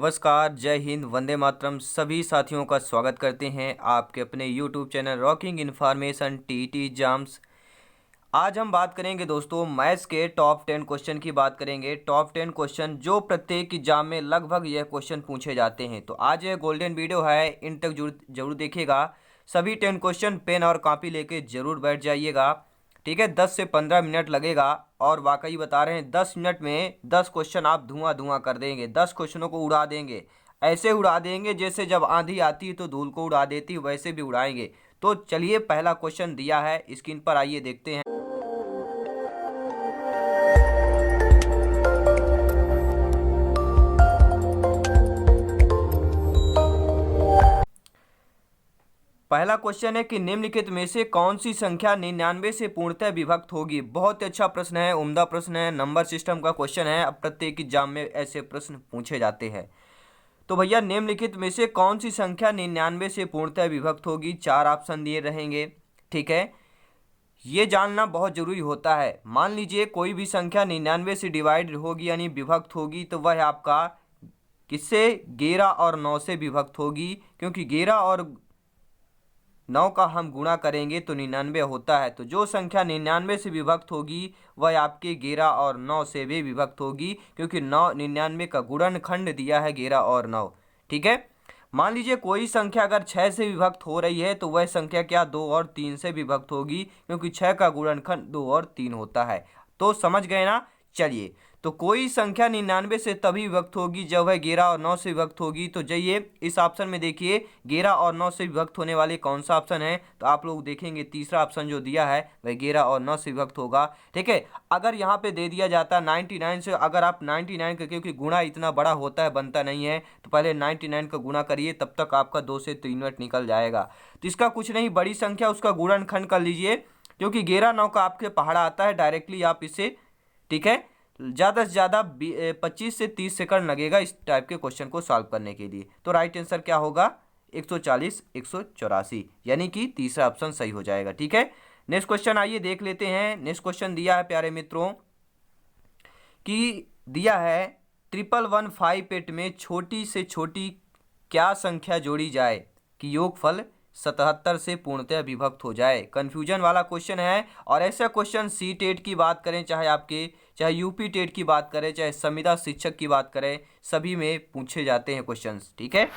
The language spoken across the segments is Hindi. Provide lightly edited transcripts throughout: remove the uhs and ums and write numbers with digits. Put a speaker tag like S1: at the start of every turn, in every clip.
S1: नमस्कार, जय हिंद, वंदे मातरम। सभी साथियों का स्वागत करते हैं आपके अपने YouTube channel rocking information TT exams. आज हम बात करेंगे दोस्तों मैथ्स के टॉप 10 क्वेश्चन की बात करेंगे। टॉप 10 क्वेश्चन जो प्रत्येक एग्जाम में लगभग यह क्वेश्चन पूछे जाते हैं। तो आज यह गोल्डन वीडियो है, इन तक जरूर देखिएगा। सभी 10 क्वेश्चन पेन और कॉपी लेके जरूर बैठ जाइएगा, ठीक है। 10 से 15 मिनट लगेगा और वाकई बता रहे हैं 10 मिनट में 10 क्वेश्चन आप धुआं कर देंगे। 10 क्वेश्चनों को उड़ा देंगे, ऐसे उड़ा देंगे जैसे जब आंधी आती है तो धूल को उड़ा देती है, वैसे भी उड़ाएंगे। तो चलिए, पहला क्वेश्चन दिया है स्क्रीन पर, आइए देखते हैं। पहला क्वेश्चन है कि निम्नलिखित में से कौन सी संख्या 99 से पूर्णतः विभक्त होगी। बहुत ही अच्छा प्रश्न है, उम्दा प्रश्न है, नंबर सिस्टम का क्वेश्चन है। अब प्रत्येक एग्जाम में ऐसे प्रश्न पूछे जाते हैं। तो भैया निम्नलिखित में से कौन सी संख्या 99 से पूर्णतः विभक्त होगी। 4 ऑप्शन दिए रहेंगे, ठीक है। ये जानना बहुत जरूरी होता है। मान लीजिए कोई भी संख्या 99 से डिवाइड होगी यानी विभक्त होगी, तो वह आपका किससे 11 और 9 से विभक्त होगी, क्योंकि 11 और 9 का हम गुणा करेंगे तो 99 होता है। तो जो संख्या 99 से विभक्त होगी वह आपके 11 और 9 से भी विभक्त होगी, क्योंकि 99 का गुणनखंड दिया है 11 और 9, ठीक है। मान लीजिए कोई संख्या अगर 6 से विभक्त हो रही है तो वह संख्या क्या 2 और 3 से विभक्त होगी, क्योंकि 6 का गुणनखंड 2 और 3 होता है। तो समझ गए ना। चलिए, तो कोई संख्या 99 से तभी विभक्त होगी जब वह 11 और 9 से विभक्त होगी। तो जाइए इस ऑप्शन में देखिए 11 और 9 से विभक्त होने वाले कौन सा ऑप्शन है। तो आप लोग देखेंगे तीसरा ऑप्शन जो दिया है वह 11 और 9 से विभक्त होगा, ठीक है। अगर यहाँ पे दे दिया जाता 99 से, अगर आप 99 का, क्योंकि गुणा इतना बड़ा होता है बनता नहीं है, तो पहले 99 का गुणा करिए, तब तक आपका 2 से 3 मिनट निकल जाएगा। तो इसका कुछ नहीं, बड़ी संख्या उसका गुणनखंड कर लीजिए, क्योंकि 11 9 का आपके पहाड़ा आता है डायरेक्टली आप इसे, ठीक है। ज़्यादा से ज़्यादा 25 से 30 सेकंड लगेगा इस टाइप के क्वेश्चन को सॉल्व करने के लिए। तो राइट आंसर क्या होगा 140 184, यानी कि तीसरा ऑप्शन सही हो जाएगा, ठीक है। नेक्स्ट क्वेश्चन आइए देख लेते हैं। नेक्स्ट क्वेश्चन दिया है प्यारे मित्रों कि दिया है 1115 में छोटी से छोटी क्या संख्या जोड़ी जाए कि योगफल 77 से पूर्णतः विभक्त हो जाए। कंफ्यूजन वाला क्वेश्चन है, और ऐसा क्वेश्चन सी टेट की बात करें, चाहे यूपी टेट की बात करें, चाहे संविदा शिक्षक की बात करें, सभी में पूछे जाते हैं क्वेश्चंस, ठीक है।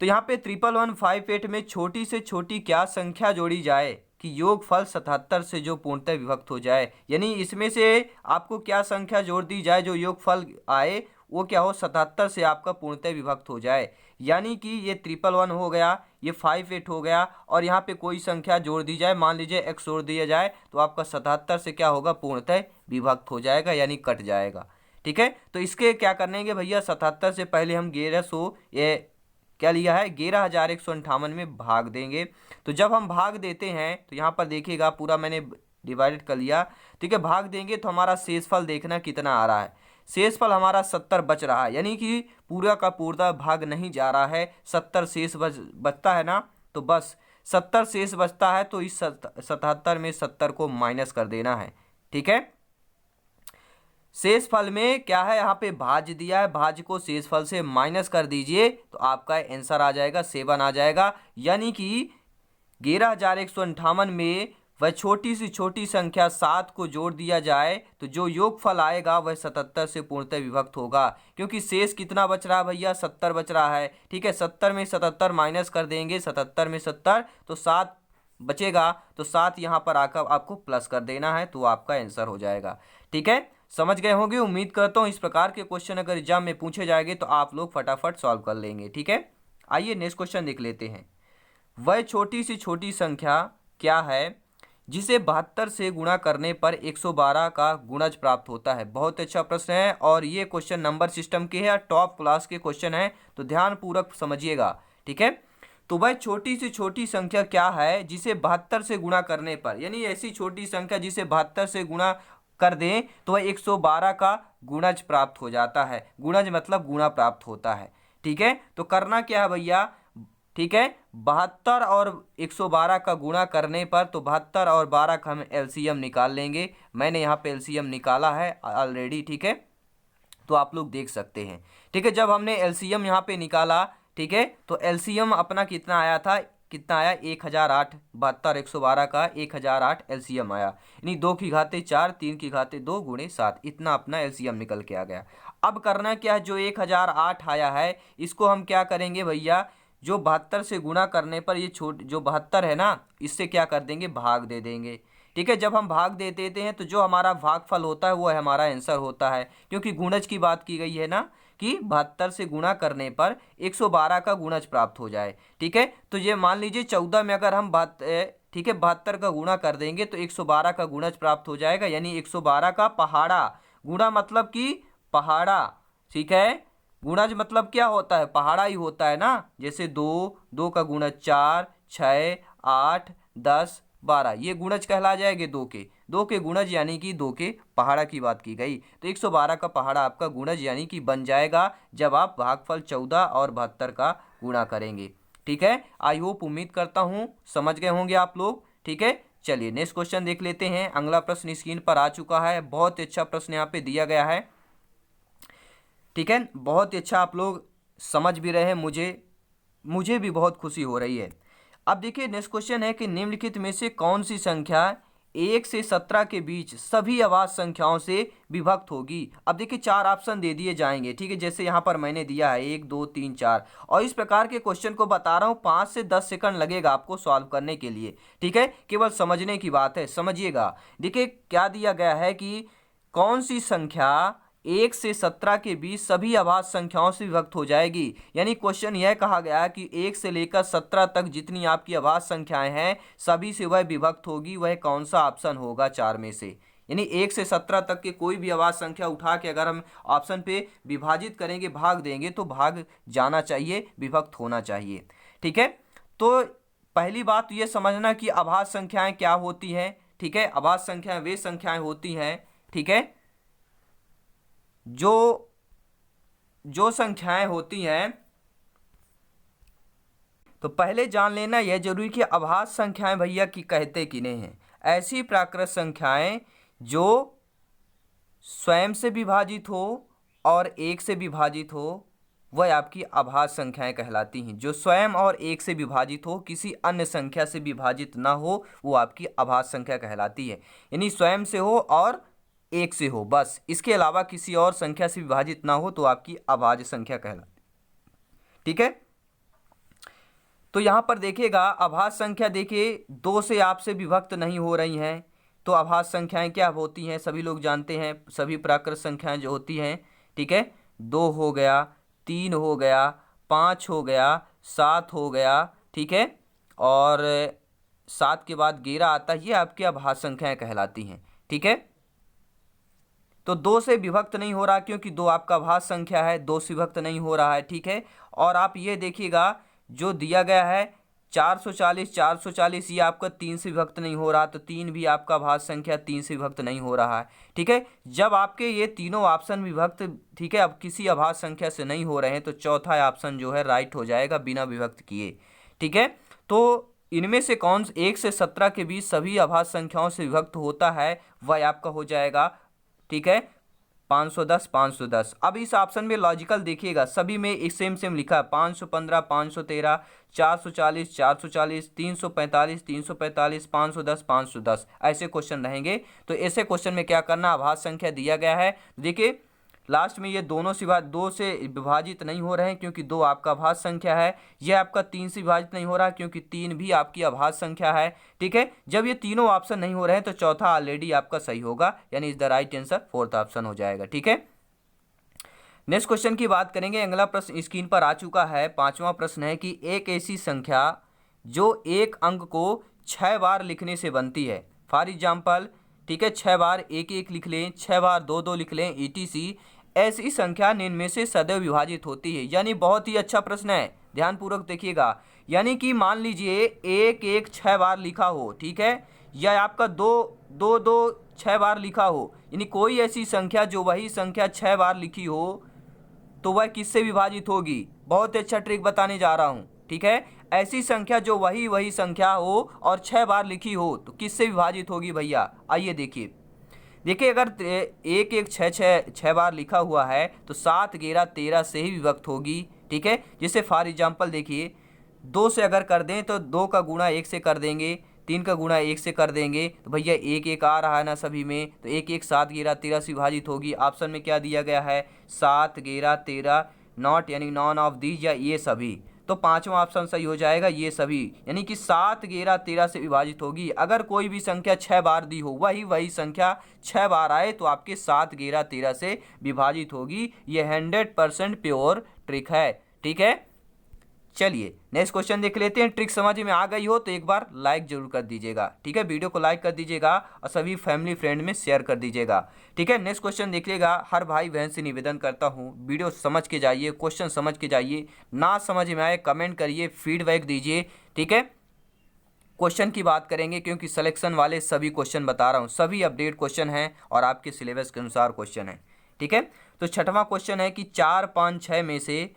S1: तो यहाँ पे 1115 में छोटी से छोटी क्या संख्या जोड़ी जाए कि योगफल 77 से जो पूर्णतः विभक्त हो जाए, यानी इसमें से आपको क्या संख्या जोड़ दी जाए जो योगफल आए वो क्या हो 77 से आपका पूर्णतः विभक्त हो जाए। यानी कि ये 1111 हो गया, ये 58 हो गया, और यहाँ पे कोई संख्या जोड़ दी जाए, मान लीजिए x जोड़ दिया जाए, तो आपका 77 से क्या होगा पूर्णतः विभक्त हो जाएगा, यानी कट जाएगा, ठीक है। तो इसके क्या करने के भैया, 77 से पहले हम 1100 ये क्या लिया है 11,158 में भाग देंगे। तो जब हम भाग देते हैं तो यहाँ पर देखिएगा पूरा मैंने डिवाइडेड कर लिया, ठीक है। भाग देंगे तो हमारा शेषफल देखना कितना आ रहा है। शेषफल हमारा 70 बच रहा है, यानी कि पूरा का पूरा भाग नहीं जा रहा है, 70 शेष बचता है ना। तो बस 70 शेष बचता है, तो इस 77 में 70 को माइनस कर देना है, ठीक है। शेषफल में क्या है, यहाँ पे भाज्य दिया है, भाज्य को शेषफल से माइनस कर दीजिए तो आपका आंसर आ जाएगा 7 आ जाएगा। यानी कि 11,158 में वह छोटी से छोटी संख्या 7 को जोड़ दिया जाए तो जो योगफल आएगा वह 77 से पूर्णतः विभक्त होगा, क्योंकि शेष कितना बच रहा है भैया 70 बच रहा है, ठीक है। 70 में 77 माइनस कर देंगे, 77 में 70 तो 7 बचेगा, तो 7 यहाँ पर आकर आपको प्लस कर देना है, तो आपका आंसर हो जाएगा, ठीक है। समझ गए होंगे, उम्मीद करता हूँ इस प्रकार के क्वेश्चन अगर एग्जाम में पूछे जाएंगे तो आप लोग फटाफट सॉल्व कर लेंगे, ठीक है। आइए नेक्स्ट क्वेश्चन देख लेते हैं। वह छोटी से छोटी संख्या क्या है जिसे 72 से गुणा करने पर 112 का गुणज प्राप्त होता है। बहुत अच्छा प्रश्न है, और ये क्वेश्चन नंबर सिस्टम के है, टॉप क्लास के क्वेश्चन है, तो ध्यान पूर्वक समझिएगा, ठीक है। तो वह छोटी से छोटी संख्या क्या है जिसे 72 से गुणा करने पर, यानी ऐसी छोटी संख्या जिसे 72 से गुणा कर दें तो वह 112 का गुणज प्राप्त हो जाता है। गुणज मतलब गुणा प्राप्त होता है, ठीक है। तो करना क्या है भैया, ठीक है, 72 और 112 का गुणा करने पर, तो 72 और 12 का हम एलसीएम निकाल लेंगे। मैंने यहाँ पे एलसीएम निकाला है ऑलरेडी, ठीक है। तो आप लोग देख सकते हैं। ठीक है, जब हमने एलसीएम यहाँ पे निकाला, ठीक है, तो एलसीएम अपना कितना आया था, कितना आया 1008, 72 112 का 1008 एलसीएम आया, यानी 2 की घाते 4, 3 की घाते 2 गुणे 7, इतना अपना एलसीएम निकल के आ गया। अब करना क्या है, जो 1008 आया है इसको हम क्या करेंगे भैया, जो 72 से गुणा करने पर ये जो 72 है ना, इससे क्या कर देंगे, भाग दे देंगे। ठीक है, जब हम भाग दे देते हैं तो जो हमारा भागफल होता है वो हमारा आंसर होता है, क्योंकि गुणज की बात की गई है ना कि 72 से गुणा करने पर 112 का गुणज प्राप्त हो जाए। ठीक है, तो ये मान लीजिए 14 में अगर हम ठीक है 72 का गुणा कर देंगे तो 112 का गुणज प्राप्त हो जाएगा, यानी 112 का पहाड़ा। गुणा मतलब कि पहाड़ा, ठीक है, गुणज मतलब क्या होता है, पहाड़ा ही होता है ना। जैसे 2 का गुणज 4, 6, 8, 10, 12, ये गुणज कहला जाएंगे। 2 के गुणज यानी कि 2 के पहाड़ा की बात की गई, तो 112 का पहाड़ा आपका गुणज यानी कि बन जाएगा जब आप भागफल 14 और 72 का गुणा करेंगे। ठीक है, आई होप, उम्मीद करता हूँ समझ गए होंगे आप लोग। ठीक है, चलिए नेक्स्ट क्वेश्चन देख लेते हैं। अगला प्रश्न स्क्रीन पर आ चुका है, बहुत ही अच्छा प्रश्न यहाँ पे दिया गया है। ठीक है, बहुत ही अच्छा, आप लोग समझ भी रहे हैं, मुझे भी बहुत खुशी हो रही है। अब देखिए नेक्स्ट क्वेश्चन है कि निम्नलिखित में से कौन सी संख्या 1 से 17 के बीच सभी अभाज्य संख्याओं से विभक्त होगी। अब देखिए 4 ऑप्शन दे दिए जाएंगे। ठीक है, जैसे यहाँ पर मैंने दिया है 1 2 3 4, और इस प्रकार के क्वेश्चन को बता रहा हूँ 5 से 10 सेकंड लगेगा आपको सॉल्व करने के लिए। ठीक है, केवल समझने की बात है, समझिएगा। देखिए क्या दिया गया है कि कौन सी संख्या 1 से 17 के बीच सभी अभाज्य संख्याओं से विभक्त हो जाएगी। यानी क्वेश्चन यह कहा गया है कि 1 से लेकर 17 तक जितनी आपकी अभाज्य संख्याएं हैं सभी से वह विभक्त होगी, वह कौन सा ऑप्शन होगा 4 में से। यानी 1 से 17 तक के कोई भी अभाज्य संख्या उठा के अगर हम ऑप्शन पे विभाजित करेंगे, भाग देंगे, तो भाग जाना चाहिए, विभक्त होना चाहिए। ठीक है, तो पहली बात तो ये समझना कि अभाज्य संख्याएं क्या होती हैं। ठीक है, अभाज्य संख्याएं वे संख्याएं होती हैं, ठीक है, जो संख्याएं होती हैं, तो पहले जान लेना यह जरूरी कि अभाज्य संख्याएं भैया की कहते किन्हें हैं। ऐसी प्राकृत संख्याएं जो स्वयं से विभाजित हो और 1 से विभाजित हो, वह आपकी अभाज्य संख्याएं कहलाती हैं। जो स्वयं और 1 से विभाजित हो, किसी अन्य संख्या से विभाजित ना हो, वो आपकी अभाज्य संख्या कहलाती है। यानी स्वयं से हो और 1 से हो, बस, इसके अलावा किसी और संख्या से विभाजित ना हो तो आपकी अभाज्य संख्या कहलाती। ठीक है, तो यहां पर देखिएगा अभाज्य संख्या, देखिए 2 से आपसे विभक्त नहीं हो रही हैं, तो अभाज्य संख्याएं क्या होती हैं, सभी लोग जानते हैं। सभी प्राकृत संख्याएं जो होती हैं, ठीक है, 2 हो गया, 3 हो गया, 5 हो गया, 7 हो गया, ठीक है, और 7 के बाद 11 आता है, ये आपकी अभाज्य संख्याएं कहलाती हैं। ठीक है, तो 2 से विभक्त नहीं हो रहा क्योंकि 2 आपका अभाज्य संख्या है, 2 से विभक्त नहीं हो रहा है। ठीक है, और आप ये देखिएगा जो दिया गया है 440, ये आपका 3 से विभक्त नहीं हो रहा, तो 3 भी आपका अभाज्य संख्या 3 से विभक्त नहीं हो रहा है। ठीक है, जब आपके ये तीनों ऑप्शन विभक्त, ठीक है, अब किसी अभाज्य संख्या से नहीं हो रहे हैं, तो चौथा ऑप्शन जो है राइट हो जाएगा बिना विभक्त किए। ठीक है, तो इनमें से कौन 1 से 17 के बीच सभी अभाज्य संख्याओं से विभक्त होता है, वह आपका हो जाएगा, ठीक है, 510, 510। अब इस ऑप्शन में लॉजिकल देखिएगा, सभी में एक सेम लिखा है, 515, 513, 440, 440, 345, 345, 510, 510, ऐसे क्वेश्चन रहेंगे। तो ऐसे क्वेश्चन में क्या करना, अभाज्य संख्या दिया गया है, देखिए लास्ट में ये दोनों से 2 से विभाजित नहीं हो रहे हैं क्योंकि 2 आपका अभाज्य संख्या है, यह आपका 3 से विभाजित नहीं हो रहा क्योंकि 3 भी आपकी अभाज्य संख्या है। ठीक है, जब ये तीनों ऑप्शन नहीं हो रहे हैं तो चौथा ऑलरेडी आपका सही होगा, यानी is the right answer, fourth option हो जाएगा। ठीक है, नेक्स्ट क्वेश्चन की बात करेंगे। अगला प्रश्न स्क्रीन पर आ चुका है, 5वां प्रश्न है कि एक ऐसी संख्या जो एक अंक को 6 बार लिखने से बनती है, फॉर एग्जाम्पल, ठीक है, 6 बार 1 1 लिख लें, 6 बार 2 2 लिख लें, ETC, ऐसी संख्या निम्न में से सदैव विभाजित होती है। यानी बहुत ही अच्छा प्रश्न है, ध्यानपूर्वक देखिएगा। यानी कि मान लीजिए 1 1 6 बार लिखा हो, ठीक है, या आपका 2 2 2 6 बार लिखा हो, यानी कोई ऐसी संख्या जो वही संख्या 6 बार लिखी हो तो वह किससे विभाजित होगी। बहुत अच्छा ट्रिक बताने जा रहा हूँ। ठीक है, ऐसी संख्या जो वही संख्या हो और 6 बार लिखी हो तो किससे विभाजित होगी भैया, आइए देखिए। देखिए अगर एक एक छः छः छः बार लिखा हुआ है तो 7 11 13 से ही विभक्त होगी। ठीक है, जैसे फॉर एग्जाम्पल देखिए 2 से अगर कर दें तो 2 का गुणा 1 से कर देंगे, 3 का गुणा 1 से कर देंगे, तो भैया एक एक आ रहा है ना सभी में, तो एक एक 7 11 13 से विभाजित होगी। ऑप्शन में क्या दिया गया है 7 11 13, नॉट यानी नॉन ऑफ दीज या ये सभी, तो पांचवा ऑप्शन सही हो जाएगा ये सभी, यानी कि 7 11 13 से विभाजित होगी। अगर कोई भी संख्या 6 बार दी हो वही संख्या 6 बार आए तो आपके 7 11 13 से विभाजित होगी। ये 100% प्योर ट्रिक है। ठीक है, चलिए नेक्स्ट क्वेश्चन देख लेते हैं। ट्रिक समझ में आ गई हो तो एक बार लाइक जरूर कर दीजिएगा। ठीक है, वीडियो को लाइक कर दीजिएगा और सभी फैमिली फ्रेंड में शेयर कर दीजिएगा। ठीक है, नेक्स्ट क्वेश्चन देखिएगा। हर भाई बहन से निवेदन करता हूँ वीडियो समझ के जाइए, क्वेश्चन समझ के जाइए, ना समझ में आए कमेंट करिए, फीडबैक दीजिए। ठीक है, क्वेश्चन की बात करेंगे क्योंकि सिलेक्शन वाले सभी क्वेश्चन बता रहा हूँ, सभी अपडेट क्वेश्चन हैं और आपके सिलेबस के अनुसार क्वेश्चन है। ठीक है, तो छठवां क्वेश्चन है कि 4 5 6 में से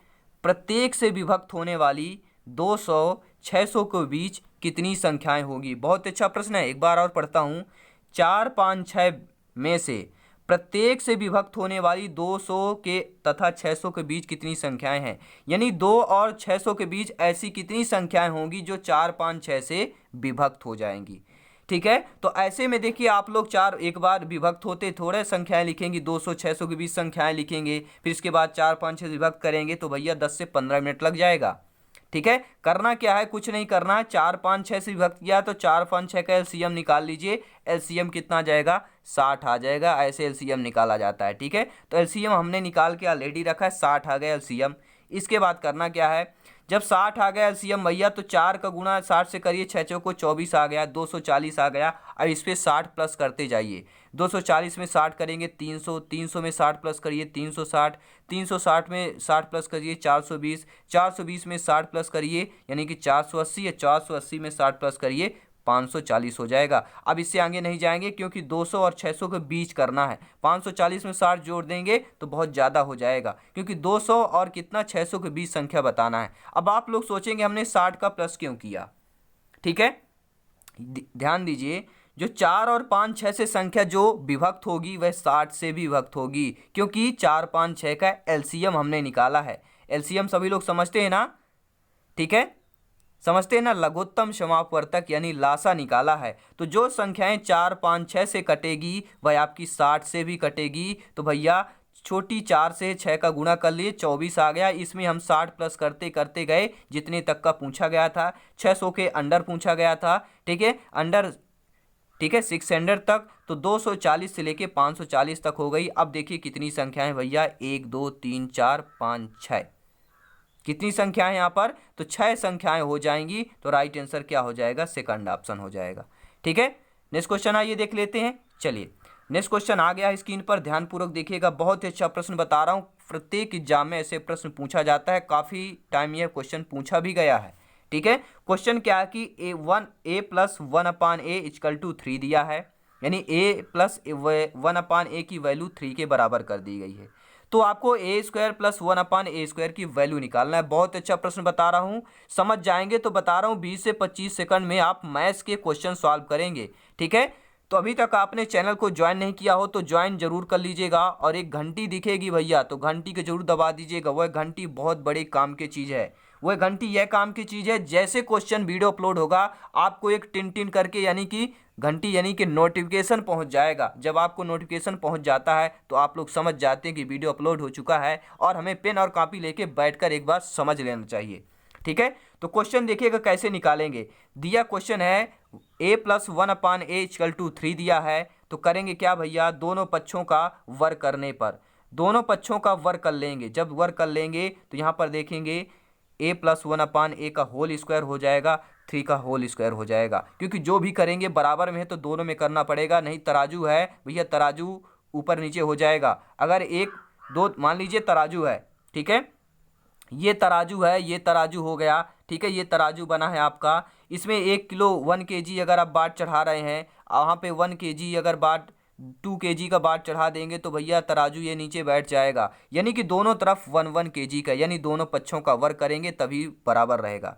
S1: प्रत्येक से विभक्त होने वाली 200 600 के बीच कितनी संख्याएं होगी। बहुत अच्छा प्रश्न है, एक बार और पढ़ता हूँ। 4 5 6 में से प्रत्येक से विभक्त होने वाली 200 के तथा 600 के बीच कितनी संख्याएं हैं, यानी 2 और 600 के बीच ऐसी कितनी संख्याएं होंगी जो 4 5 6 से विभक्त हो जाएंगी। ठीक है, तो ऐसे में देखिए आप लोग चार एक बार विभक्त होते थोड़े संख्याएं लिखेंगे, 200 600 के बीच संख्याएं लिखेंगे, फिर इसके बाद 4 5 6 विभक्त करेंगे तो भैया 10 से 15 मिनट लग जाएगा। ठीक है, करना क्या है, कुछ नहीं करना है। 4 5 6 से विभक्त किया तो 4 5 6 का एलसीएम निकाल लीजिए। एलसीएम कितना आ जाएगा 60 आ जाएगा, ऐसे एलसीएम निकाला जाता है। ठीक है, तो एलसीएम हमने निकाल के ऑलरेडी रखा है, 60 आ गया एलसीएम। इसके बाद करना क्या है, जब 60 आ गया एलसीएम भैया तो 4 का गुणा 60 से करिए, 6 चौको 24 आ गया, 240 आ गया। अब इस पर 60 प्लस करते जाइए, 240 में 60 करेंगे 300, 300 में 60 प्लस करिए 360, 360 में 60 प्लस करिए 420, 420 में 60 प्लस करिए यानी कि 480, या 480 में 60 प्लस करिए 540 हो जाएगा। अब इससे आगे नहीं जाएंगे क्योंकि 200 और 600 के बीच करना है। 540 में 60 जोड़ देंगे तो बहुत ज़्यादा हो जाएगा क्योंकि 200 और कितना 600 के बीच संख्या बताना है। अब आप लोग सोचेंगे हमने 60 का प्लस क्यों किया। ठीक है, ध्यान दीजिए, जो 4 और 5 6 से संख्या जो विभक्त होगी वह 60 से भी विभक्त होगी क्योंकि 4 5 6 का एलसीएम हमने निकाला है। एलसीएम सभी लोग समझते हैं ना। ठीक है, समझते हैं ना, लघुत्तम समापवर्तक यानी लासा निकाला है। तो जो संख्याएं 4 5 6 से कटेगी वह आपकी 60 से भी कटेगी। तो भैया छोटी 4 से 6 का गुणा कर लिए 24 आ गया, इसमें हम 60 प्लस करते करते गए जितने तक का पूछा गया था। 600 के अंडर पूछा गया था। ठीक है, अंडर, ठीक है 600 तक, तो 240 से लेके 540 तक हो गई। अब देखिए कितनी संख्याएं भैया, 1 2 3 4 5 6, कितनी संख्याएं यहाँ पर, तो 6 संख्याएं हो जाएंगी। तो राइट आंसर क्या हो जाएगा, सेकंड ऑप्शन हो जाएगा। ठीक है, नेक्स्ट क्वेश्चन आइए देख लेते हैं। चलिए नेक्स्ट क्वेश्चन आ गया है स्क्रीन पर, ध्यानपूर्वक देखिएगा। बहुत ही अच्छा प्रश्न बता रहा हूँ, प्रत्येक एग्जाम में ऐसे प्रश्न पूछा जाता है, काफ़ी टाइम यह क्वेश्चन पूछा भी गया है। ठीक है, क्वेश्चन क्या है कि a plus 1/a equal to 3 दिया है, यानी a प्लस 1/a की वैल्यू 3 के बराबर कर दी गई है। तो आपको a² प्लस 1/a² की वैल्यू निकालना है। बहुत अच्छा प्रश्न बता रहा हूँ, समझ जाएंगे तो बता रहा हूँ 20 से 25 सेकंड में आप मैथ्स के क्वेश्चन सॉल्व करेंगे। ठीक है, तो अभी तक आपने चैनल को ज्वाइन नहीं किया हो तो ज्वाइन जरूर कर लीजिएगा, और एक घंटी दिखेगी भैया तो घंटी को जरूर दबा दीजिएगा। वह घंटी बहुत बड़े काम की चीज़ है। वह घंटी यह काम की चीज़ है, जैसे क्वेश्चन वीडियो अपलोड होगा आपको एक टिन टिन करके यानी कि घंटी यानी कि नोटिफिकेशन पहुंच जाएगा। जब आपको नोटिफिकेशन पहुंच जाता है तो आप लोग समझ जाते हैं कि वीडियो अपलोड हो चुका है, और हमें पेन और कॉपी लेके बैठकर एक बार समझ लेना चाहिए। ठीक है, तो क्वेश्चन देखिएगा कैसे निकालेंगे। दिया क्वेश्चन है a plus 1/a equal to 3 दिया है, तो करेंगे क्या भैया, दोनों पक्षों का वर्ग करने पर दोनों पक्षों का वर्ग कर लेंगे। जब वर्ग कर लेंगे तो यहाँ पर देखेंगे a प्लस 1/a का होल स्क्वायर हो जाएगा, 3 का होल स्क्वायर हो जाएगा, क्योंकि जो भी करेंगे बराबर में है तो दोनों में करना पड़ेगा, नहीं तराजू है भैया, तराजू ऊपर नीचे हो जाएगा। अगर 1 2 मान लीजिए तराजू है, ठीक है, ये तराजू है, ये तराजू हो गया। ठीक है, ये तराजू बना है आपका, इसमें 1 किलो 1 kg अगर आप बाट चढ़ा रहे हैं, वहाँ पे 1 kg अगर बाट 2 kg का बाट चढ़ा देंगे तो भैया तराजू ये नीचे बैठ जाएगा, यानी कि दोनों तरफ 1 1 kg का, यानी दोनों पक्षों का वर्ग करेंगे तभी बराबर रहेगा।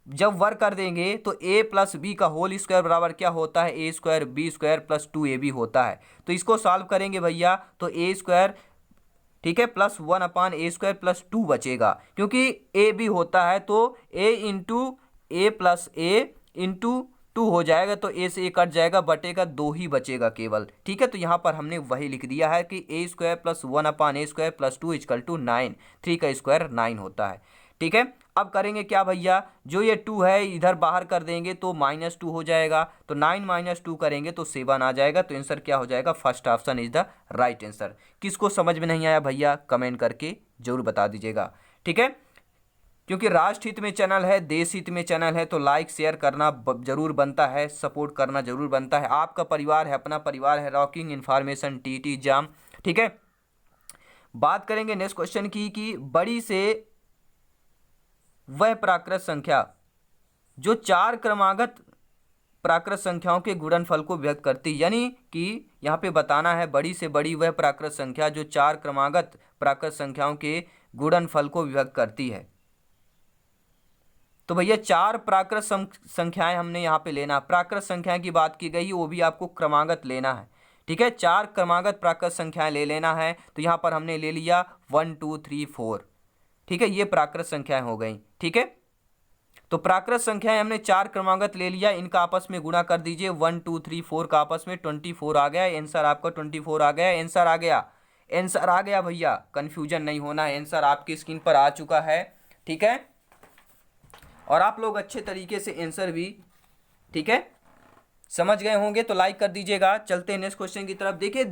S1: जब वर्ग कर देंगे तो a प्लस बी का होल स्क्वायर बराबर क्या होता है, A square B square plus 2ab होता है। तो इसको सॉल्व करेंगे भैया तो ए स्क्वायर, ठीक है, प्लस 1/a² प्लस 2 बचेगा, क्योंकि ए बी होता है तो a into A plus A into 2 हो जाएगा, तो a से a कट जाएगा, बटेगा 2 ही बचेगा केवल। ठीक है, तो यहाँ पर हमने वही लिख दिया है कि a² plus 1/a² plus 2 equal to 9, 3 का स्क्वायर 9 होता है। ठीक है, अब करेंगे क्या भैया, जो ये 2 है इधर बाहर कर देंगे तो -2 हो जाएगा, तो 9 - 2 करेंगे तो 7 आ जाएगा। तो आंसर क्या हो जाएगा, first option is the right answer. किसको समझ में नहीं आया भैया कमेंट करके जरूर बता दीजिएगा। ठीक है, क्योंकि राष्ट्र हित में चैनल है, देश हित में चैनल है, तो लाइक शेयर करना जरूर बनता है, सपोर्ट करना जरूर बनता है। आपका परिवार है, अपना परिवार है, रॉकिंग इन्फॉर्मेशन टीटी एग्जाम। ठीक है, बात करेंगे नेक्स्ट क्वेश्चन की कि बड़ी से वह प्राकृत संख्या जो 4 क्रमागत प्राकृत संख्याओं के गुणनफल को व्यक्त करती, यानी कि यहाँ पे बताना है बड़ी से बड़ी वह प्राकृत संख्या जो 4 क्रमागत प्राकृत संख्याओं के गुणनफल को व्यक्त करती है। तो भैया 4 प्राकृत संख्याएं हमने यहाँ पे लेना, प्राकृत संख्याएं की बात की गई, वो भी आपको क्रमागत लेना है। ठीक है, 4 क्रमागत प्राकृत संख्याएं ले लेना है। तो यहाँ पर हमने ले लिया 1 2 3 4। ठीक है, ये प्राकृत संख्याएं हो गई। ठीक है, तो प्राकृत संख्याएं हमने 4 क्रमागत ले लिया, इनका आपस में गुणा कर दीजिए, 1 2 3 4 का आपस में 24 आ गया। आंसर आपका 24 आ गया, आंसर आ गया, आंसर आ गया भैया, कंफ्यूजन नहीं होना है, आंसर आपकी स्क्रीन पर आ चुका है। ठीक है, और आप लोग अच्छे तरीके से आंसर भी, ठीक है, समझ गए होंगे, तो लाइक कर दीजिएगा। चलते हैं नेक्स्ट क्वेश्चन की तरफ। देखिए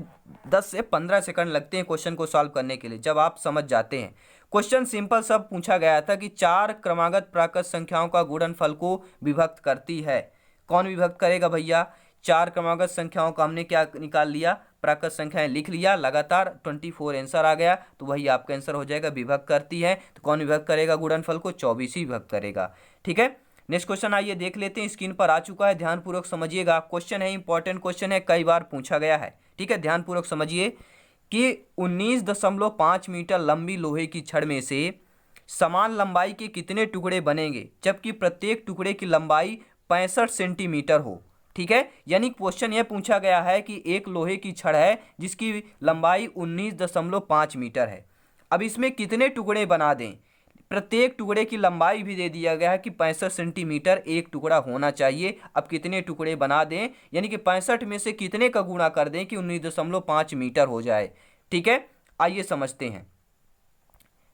S1: 10 से 15 सेकंड लगते हैं क्वेश्चन को सॉल्व करने के लिए, जब आप समझ जाते हैं। क्वेश्चन सिंपल सब पूछा गया था कि 4 क्रमागत प्राकृत संख्याओं का गुणनफल को विभक्त करती है। कौन विभक्त करेगा भैया, 4 क्रमागत संख्याओं का हमने क्या निकाल लिया, प्राकृत संख्याएं लिख लिया, लगातार 24 आंसर आ गया, तो वही आपका आंसर हो जाएगा, विभक्त करती है। तो कौन विभक्त करेगा गुणनफल को, 24 ही विभक्त करेगा। ठीक है, नेक्स्ट क्वेश्चन आइए देख लेते हैं, स्क्रीन पर आ चुका है, ध्यानपूर्वक समझिएगा। क्वेश्चन है, इंपॉर्टेंट क्वेश्चन है, कई बार पूछा गया है। ठीक है, ध्यानपूर्वक समझिए कि 19.5 मीटर लंबी लोहे की छड़ में से समान लंबाई के कितने टुकड़े बनेंगे, जबकि प्रत्येक टुकड़े की लंबाई 65 सेंटीमीटर हो। ठीक है, यानी क्वेश्चन यह पूछा गया है कि एक लोहे की छड़ है जिसकी लंबाई 19.5 मीटर है। अब इसमें कितने टुकड़े बना दें, प्रत्येक टुकड़े की लंबाई भी दे दिया गया है कि 65 सेंटीमीटर एक टुकड़ा होना चाहिए। अब कितने टुकड़े बना दें, यानी कि 65 में से कितने का गुणा कर दें कि 19.5 मीटर हो जाए। ठीक है, आइए समझते हैं।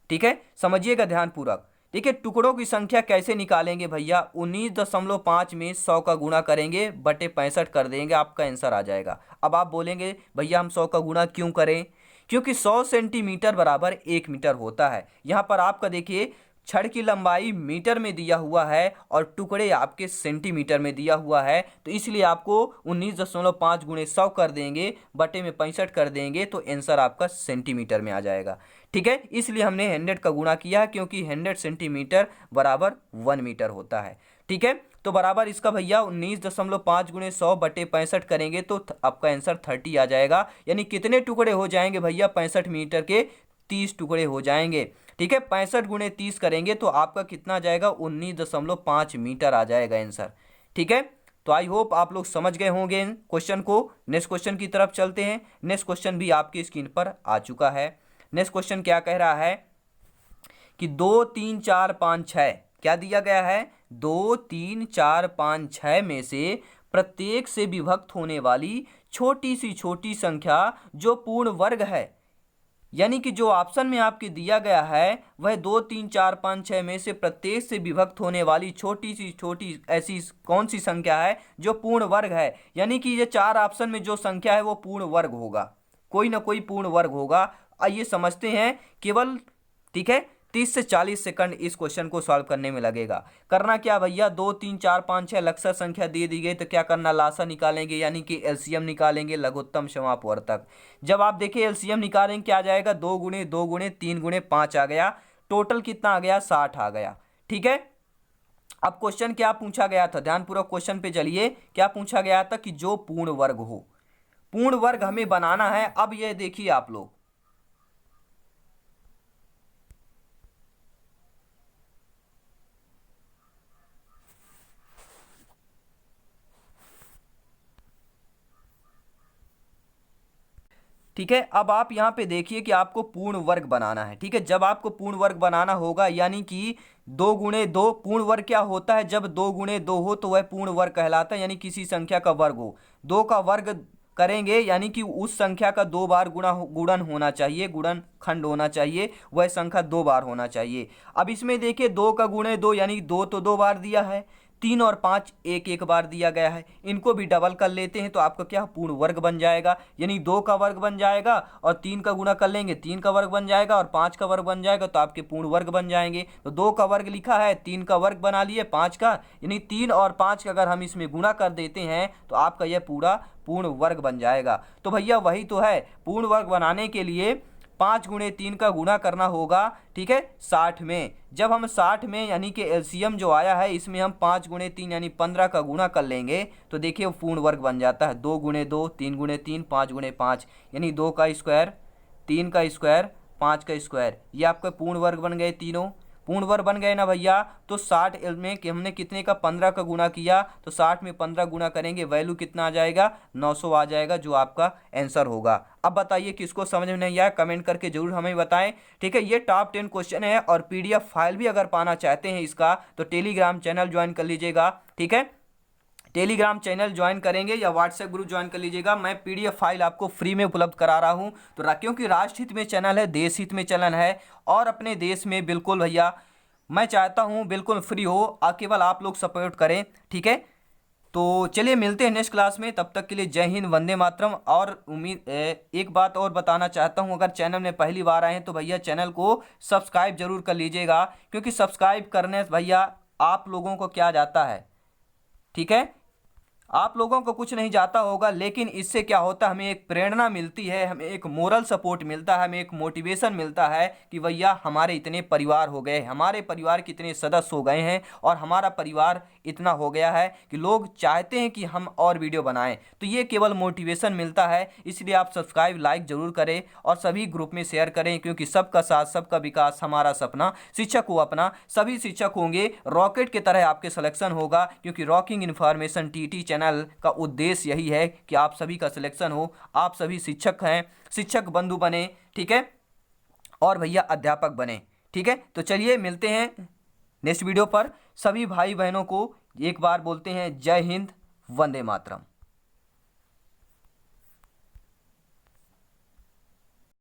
S1: ठीक है, समझिएगा ध्यानपूर्वक। देखिए टुकड़ों की संख्या कैसे निकालेंगे भैया, 19.5 में 100 का गुणा करेंगे, बटे 65 कर देंगे, आपका आंसर आ जाएगा। अब आप बोलेंगे भैया हम 100 का गुणा क्यों करें, क्योंकि 100 सेंटीमीटर बराबर 1 मीटर होता है। यहाँ पर आपका देखिए छड़ की लंबाई मीटर में दिया हुआ है और टुकड़े आपके सेंटीमीटर में दिया हुआ है, तो इसलिए आपको 19.5 गुणे 100 कर देंगे, बटे में 65 कर देंगे, तो आंसर आपका सेंटीमीटर में आ जाएगा। ठीक है, इसलिए हमने 100 का गुणा किया है, क्योंकि 100 सेंटीमीटर बराबर 1 मीटर होता है। ठीक है, तो बराबर इसका भैया 19.5 गुणे 100 बटे 65 करेंगे तो आपका आंसर 30 आ जाएगा। यानी कितने टुकड़े हो जाएंगे भैया, 65 मीटर के 30 टुकड़े हो जाएंगे। ठीक है, 65 गुणे 30 करेंगे तो आपका कितना आ जाएगा, 19.5 मीटर आ जाएगा आंसर। ठीक है, तो आई होप आप लोग समझ गए होंगे इन क्वेश्चन को। नेक्स्ट क्वेश्चन की तरफ चलते हैं। नेक्स्ट क्वेश्चन भी आपकी स्क्रीन पर आ चुका है। नेक्स्ट क्वेश्चन क्या कह रहा है कि 2 3 4 5 6, क्या दिया गया है, 2 3 4 5 6 में से प्रत्येक से विभक्त होने वाली छोटी सी छोटी संख्या जो पूर्ण वर्ग है, यानी कि जो ऑप्शन में आपके दिया गया है वह 2 3 4 5 6 में से प्रत्येक से विभक्त होने वाली छोटी सी छोटी ऐसी कौन सी संख्या है जो पूर्ण वर्ग है। यानी कि ये 4 ऑप्शन में जो संख्या है वो पूर्ण वर्ग होगा, कोई ना कोई पूर्ण वर्ग होगा। आइए समझते हैं केवल। ठीक है, 30 से 40 सेकंड इस क्वेश्चन को सॉल्व करने में लगेगा। करना क्या भैया, 2 3 4 5 6 लक्षण संख्या दे दी गई, तो क्या करना, लासा निकालेंगे, यानी कि एलसीएम निकालेंगे, लघुत्तम समापवर्तक। जब आप देखिए एलसीएम निकालेंगे क्या आ जाएगा, 2 गुणे 2 गुणे 3 गुणे 5 आ गया, टोटल कितना आ गया, 60 आ गया। ठीक है, अब क्वेश्चन क्या पूछा गया था, ध्यानपूर्वक क्वेश्चन पे चलिए। क्या पूछा गया था कि जो पूर्ण वर्ग हो, पूर्ण वर्ग हमें बनाना है। अब ये देखिए आप लोग, ठीक है। अब आप यहाँ पे देखिए कि आपको पूर्ण वर्ग बनाना है। ठीक है, जब आपको पूर्ण वर्ग बनाना होगा यानी कि 2 गुणे 2 पूर्ण वर्ग क्या होता है, जब 2 गुणे 2 हो तो वह पूर्ण वर्ग कहलाता है, यानी किसी संख्या का वर्ग हो। 2 का वर्ग करेंगे यानी कि उस संख्या का 2 बार गुणन होना चाहिए, गुणन खंड होना चाहिए, वह संख्या 2 बार होना चाहिए। अब इसमें देखिए 2 का गुणे 2 यानी 2 तो 2 बार दिया है, 3 और 5 एक एक बार दिया गया है, इनको भी डबल कर लेते हैं तो आपका क्या पूर्ण वर्ग बन जाएगा, यानी 2 का वर्ग बन जाएगा और 3 का गुणा कर लेंगे 3 का वर्ग बन जाएगा और 5 का वर्ग बन जाएगा, तो आपके पूर्ण वर्ग बन जाएंगे। तो 2 का वर्ग लिखा है, 3 का वर्ग बना लिए 5 का, यानी 3 और 5 का अगर हम इसमें गुणा कर देते हैं तो आपका यह पूरा पूर्ण वर्ग बन जाएगा। तो भैया वही तो है, पूर्ण वर्ग बनाने के लिए 5 गुणे 3 का गुणा करना होगा। ठीक है, 60 में, जब हम 60 में यानी कि एलसीएम जो आया है इसमें हम 5 गुणे 3 यानी 15 का गुणा कर लेंगे तो देखिए पूर्ण वर्ग बन जाता है। 2 गुणे 2, 3 गुणे 3, 5 गुणे 5, यानी 2 का स्क्वायर, 3 का स्क्वायर, 5 का स्क्वायर, ये आपके पूर्ण वर्ग बन गए, तीनों पूर्ण वर्ग बन गए ना भैया। तो 60 में कि हमने कितने का 15 का गुणा किया, तो 60 में 15 गुणा करेंगे, वैल्यू कितना आ जाएगा, 900 आ जाएगा, जो आपका आंसर होगा। अब बताइए किसको समझ में नहीं आया, कमेंट करके जरूर हमें बताएं। ठीक है, ये टॉप 10 क्वेश्चन है और पीडीएफ फाइल भी अगर पाना चाहते हैं इसका तो टेलीग्राम चैनल ज्वाइन कर लीजिएगा। ठीक है, टेलीग्राम चैनल ज्वाइन करेंगे या व्हाट्सएप ग्रुप ज्वाइन कर लीजिएगा, मैं पीडीएफ फाइल आपको फ्री में उपलब्ध करा रहा हूं। तो क्योंकि राष्ट्र हित में चैनल है, देश हित में चैनल है और अपने देश में बिल्कुल भैया मैं चाहता हूं बिल्कुल फ्री हो, केवल आप लोग सपोर्ट करें। ठीक है, तो चलिए मिलते हैं नेक्स्ट क्लास में, तब तक के लिए जय हिंद, वंदे मातरम। और एक बात और बताना चाहता हूं, अगर चैनल में पहली बार आए हैं तो भैया चैनल को सब्सक्राइब जरूर कर लीजिएगा, क्योंकि सब्सक्राइब करने से भैया आप लोगों को क्या जाता है, ठीक है, आप लोगों को कुछ नहीं जाता होगा, लेकिन इससे क्या होता है, हमें एक प्रेरणा मिलती है, हमें एक मोरल सपोर्ट मिलता है, हमें एक मोटिवेशन मिलता है कि भैया हमारे इतने परिवार हो गए, हमारे परिवार के इतने सदस्य हो गए हैं और हमारा परिवार इतना हो गया है कि लोग चाहते हैं कि हम और वीडियो बनाएं। तो ये केवल मोटिवेशन मिलता है, इसलिए आप सब्सक्राइब लाइक जरूर करें और सभी ग्रुप में शेयर करें, क्योंकि सबका साथ सबका विकास हमारा सपना। शिक्षक हो अपना, सभी शिक्षक होंगे, रॉकेट की तरह आपके सिलेक्शन होगा, क्योंकि रॉकिंग इन्फॉर्मेशन टीटी चैनल का उद्देश्य यही है कि आप सभी का सिलेक्शन हो, आप सभी शिक्षक हैं, शिक्षक बंधु बने। ठीक है, और भैया अध्यापक बने। ठीक है, तो चलिए मिलते हैं नेक्स्ट वीडियो पर। सभी भाई बहनों को एक बार बोलते हैं जय हिंद, वंदे मातरम।